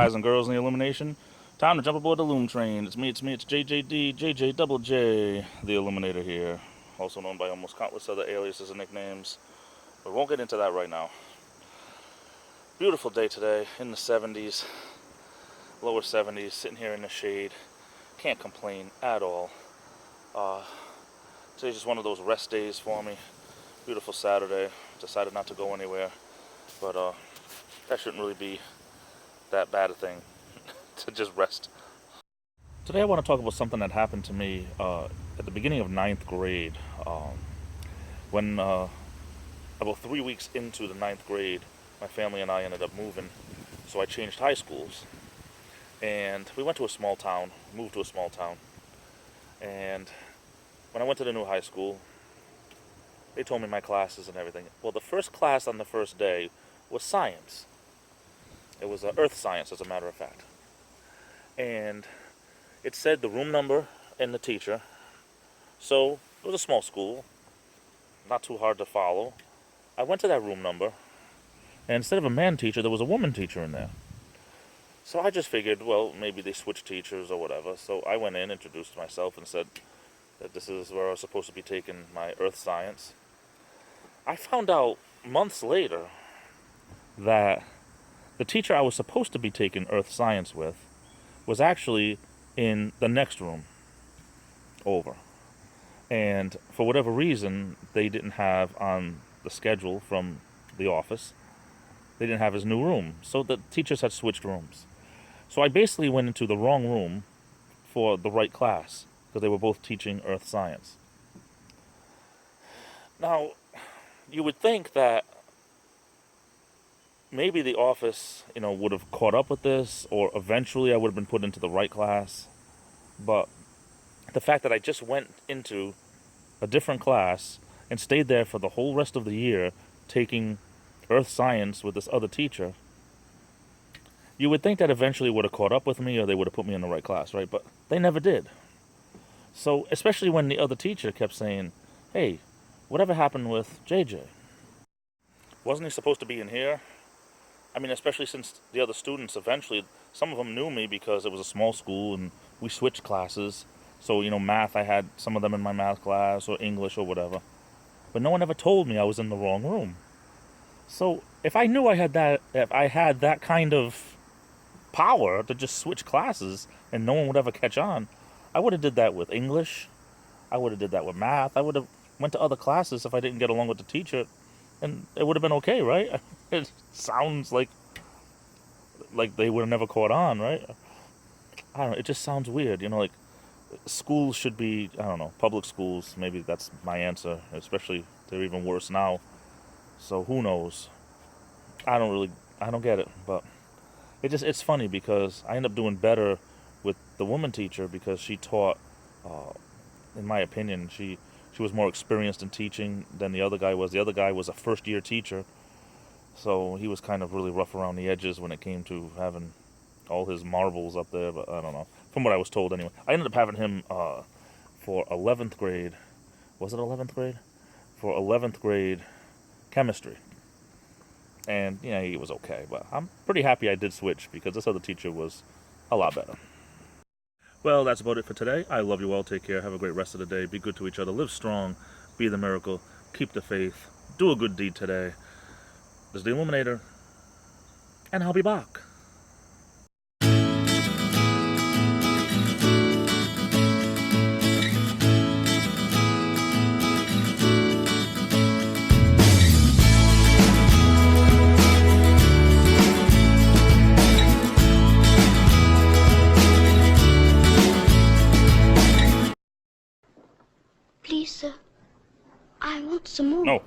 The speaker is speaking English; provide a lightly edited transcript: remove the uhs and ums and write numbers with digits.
guys and girls in the Illumination. Time to jump aboard the Loom train. It's me, it's JJD, JJ Double J, the Illuminator here. Also known by almost countless other aliases and nicknames. But we won't get into that right now. Beautiful day today, in the 70s, lower 70s, sitting here in the shade. Can't complain at all. Today's just one of those rest days for me. Beautiful Saturday. Decided not to go anywhere. But that shouldn't really be that bad a thing to just rest. Today I want to talk about something that happened to me at the beginning of 9th grade. When about 3 weeks into the 9th grade, my family and I ended up moving. So I changed high schools. And we went to a small town, moved to a small town. And when I went to the new high school, they told me my classes and everything. Well, the first class on the first day was science. It was earth science, as a matter of fact. And it said the room number and the teacher. So it was a small school, not too hard to follow. I went to that room number, and instead of a man teacher, there was a woman teacher in there. So I just figured, well, maybe they switched teachers or whatever. So I went in, introduced myself, and said that this is where I was supposed to be taking my earth science. I found out months later that the teacher I was supposed to be taking earth science with was actually in the next room over. And for whatever reason, they didn't have on the schedule from the office, they didn't have his new room. So the teachers had switched rooms. So I basically went into the wrong room for the right class because they were both teaching earth science. Now, you would think that maybe the office, would have caught up with this, or eventually I would have been put into the right class. But the fact that I just went into a different class and stayed there for the whole rest of the year taking earth science with this other teacher, you would think that eventually would have caught up with me, or they would have put me in the right class, right? But they never did. So, especially when the other teacher kept saying, hey, whatever happened with JJ? Wasn't he supposed to be in here? I mean, especially since the other students eventually, some of them knew me because it was a small school and we switched classes. So, math, I had some of them in my math class, or English or whatever. But no one ever told me I was in the wrong room. So if I knew I had that kind of power to just switch classes and no one would ever catch on, I would have did that with English. I would have did that with math. I would have went to other classes if I didn't get along with the teacher, and it would have been okay, right? It sounds like they would have never caught on, right? I don't know. It just sounds weird, like schools should be, I don't know, public schools. Maybe that's my answer. Especially they're even worse now. So who knows? I don't get it. But it's funny because I end up doing better with the woman teacher because she taught. In my opinion, she was more experienced in teaching than the other guy was. The other guy was a first-year teacher, so he was kind of really rough around the edges when it came to having all his marbles up there, but I don't know. From what I was told anyway. I ended up having him for 11th grade. Was it 11th grade? For 11th grade chemistry. And, he was okay, but I'm pretty happy I did switch because this other teacher was a lot better. Well, that's about it for today. I love you all. Take care. Have a great rest of the day. Be good to each other. Live strong. Be the miracle. Keep the faith. Do a good deed today. This is the Illuminator, and I'll be back. Please, sir, I want some more. No.